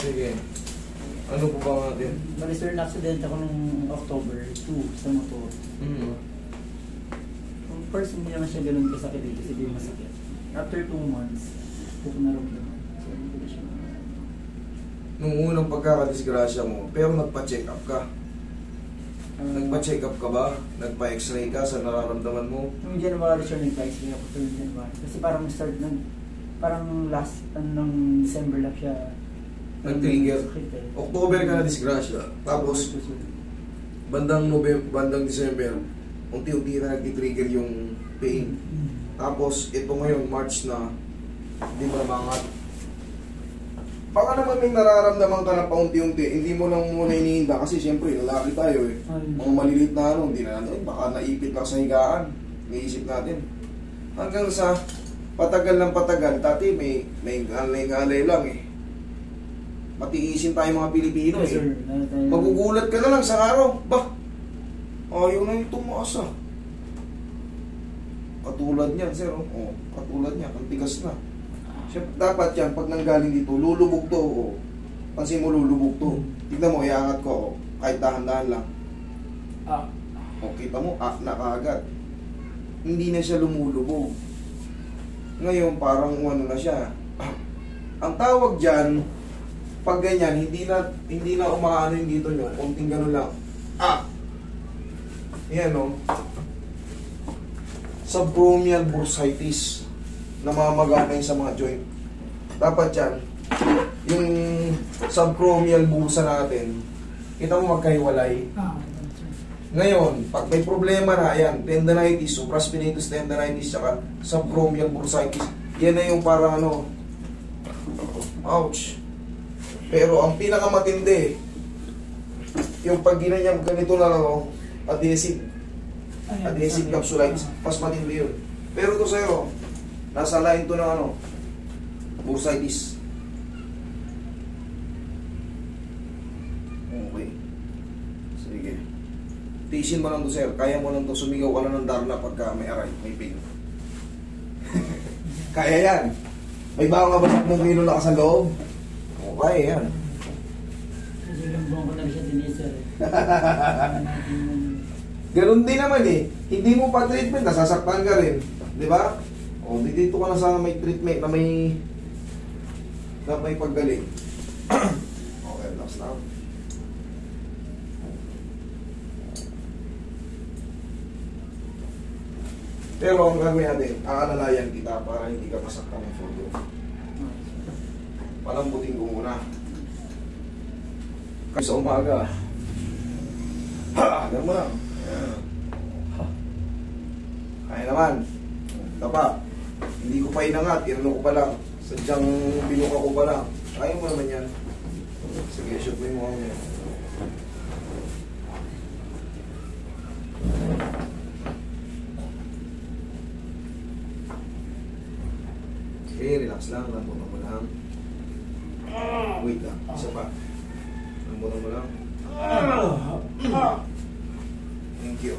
Sige. Ano po ba natin? Bali sir, na-accident ako nung October 2 sa motor. First, hindi naman siya ganun kasakit dito kasi hindi masakit. After 2 months, ito naramdaman. So, hindi ko siya. Nung unang pagkakadisgrasya mo, pero nagpa-check up ka. Nagpa-check up ka ba? Nagpa-x-ray ka sa nararamdaman mo? Nung January siya nagpa-x-ray ako tuwing January. Kasi parang start ng, parang last ng December lang siya nag-trigger. sakit eh. October ka na disgrasya. Tapos, bandang November, bandang December, unti-unti na nag-trigger yung pain. Tapos, ito ngayon, March na, hindi mo na maangat. Baka naman may nararamdaman ka na paunti-unti, hindi mo lang muna iniinda kasi siyempre, lalaki tayo eh. Mga maliliit na ano, hindi na natin, baka naipit lang sa higaan. Iniisip natin. Hanggang sa patagal ng patagal, dati may alay lang eh. Matiisin tayo mga Pilipino eh. Magugulat ka na lang sa araw. Bah, ayaw na yung tumaas ah. Katulad niyan, sir. Oh, katulad niyan, ang tigas na. Siyempre, dapat yan, pag nanggaling dito, lulubog to. Oh. Pansin mo, lulubog to. Tignan mo, iangat ko. Oh. Kahit dahan-dahan lang. O, kita mo, na kaagad. Hindi na siya lumulubog. Ngayon, parang ano na siya. Ang tawag dyan, pag ganyan, hindi na umaano yung dito nyo. Kunting gano'n lang. Yan o. Subchromial bursitis. Namamaga sa mga joint. Dapat yan, yung subchromial bursa natin, kita mo magkahiwalay. Ngayon, pag may problema na, yan, tendinitis, supraspinatus tendinitis, saka subchromial bursitis, yan na yung parang ano, ouch. Pero ang pinakamatindi, yung pag ginanyang ganito na ano, adhesive capsulitis, mas matindi yun. Pero ito sa'yo, nasa line to ng ano, bursitis. Okay. Sige. Tiisin mo lang to sir, kaya mo lang to, sumigaw ka lang ng darna pagka may aray, may pain. Kaya yan. May baka nga ba ng kilo na ka sa loob? Okay, yan. Kasi ilang buwan ko na siya dinisir eh. Ganun din naman eh. Hindi mo pa treatment, nasasaktan ka rin. Di ba? O, dito ka na sana may treatment na may paggaling. Okay, relax lang. Pero ang gagawin natin, aalalayan kita para hindi ka masaktan ng photo. Palambutin ko muna. Kasi sa umaga. Alam mo lang. Kaya naman. Tapa. Hindi ko pa inangat. Inano ko pa lang. Sadyang binuka ko pa lang. Kaya mo naman yan. Sige, shoot mo yung mukha mo yan. Okay, relax lang. Lambutan mo lang. Wait lang. Isa pa. Lambutan mo lang. Thank you.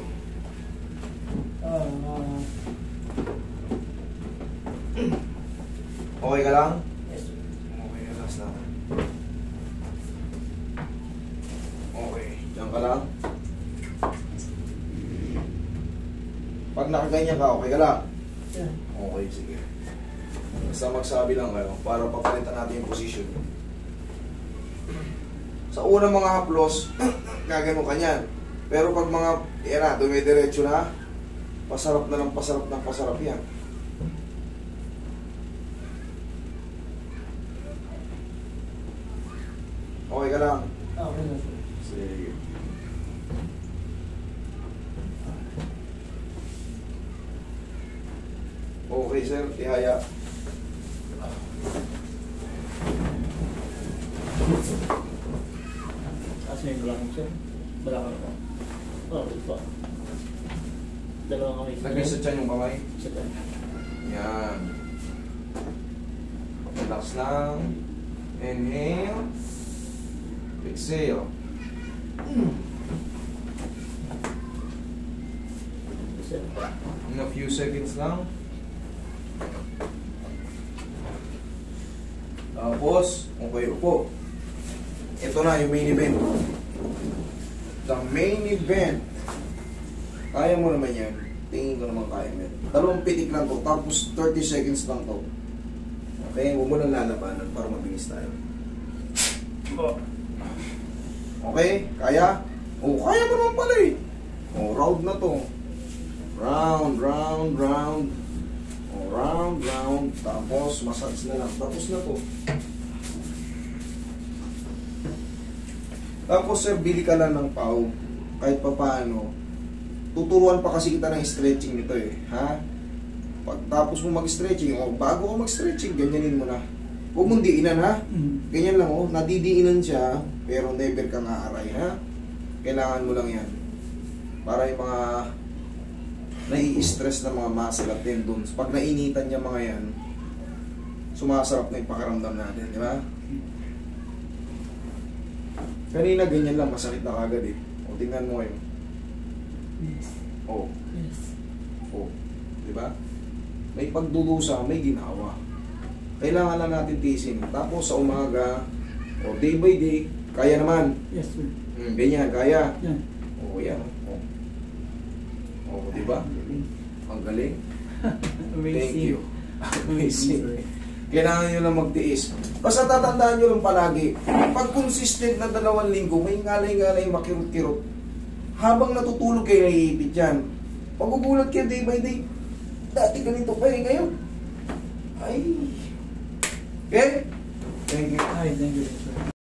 Okay ka lang? Yes, sir. Okay, relax lang. Okay, diyan ka lang. Pag nakaganyan ka, okay ka lang? Yeah. Okay, sige. Basta magsabi lang kayo para papalitan natin yung position. Sa unang mga haplos, gagano ka niyan. Pero pag mga, yan na, dumidiretso na, pasarap na ng pasarap ng pasarap yan. Okay ka lang? Okay na sir. Sige. Okay sir, tihaya. Kasi may balakang sir. Balakang ko. Pa. Dalawang kamay. Lagay sa tiyan yung kamay. Sa tiyan. Yan. Relax lang. Inhale. Exhale. In a few seconds lang. Tapos, okay, upo. Ito na yung main event. The main event. Kaya mo naman yan. Tingin ko naman kaya mo yan. 2 pitik lang to, tapos 30 seconds lang to. Okay, huwag mo nang lalabanan para mabilis tayo. Okay, kaya? Oh, kaya mo naman pala eh. Oh, round na to. Round, round, round. Oh, round, round. Tapos, massage na lang. Tapos na to. Tapos, sir, bili ka lang ng pau. Kahit pa paano. Tuturuan pa kasi kita ng stretching nito eh. Ha? Pagtapos mo mag-stretching, o bago ka mag-stretching, ganyanin mo na. Huwag mong diinan, ha? Ganyan lang, oh. Nadidiinan siya, pero never kang aaray, ha? Kailangan mo lang yan. Para yung mga nai-stress na mga muscle at tendons, pag nainitan niya mga yan, sumasarap na yung pakiramdam natin, di ba? Kanina ganyan lang, masakit na kagad eh. O, tingnan mo kayo. Yes. O, Yes. o, di ba? May pagdudusa, may ginawa. Kailangan lang natin tiisin. Tapos sa umaga, o day by day, kaya naman. Yes, sir. Ganyan, kaya. Yan. O, yan. O, di ba? Ang galing. Amazing. Thank you. Amazing. Kailangan nyo lang magtiis. Basta tatandaan nyo lang palagi, pag consistent na 2 linggo, may ngalay-ngalay makirot-kirot. Habang natutulog kayo, naiipit yan. Pag-ugulat kayo day by day, dati ganito pa eh, ngayon. Ay. Okay? Thank you. Ay, thank you, sir.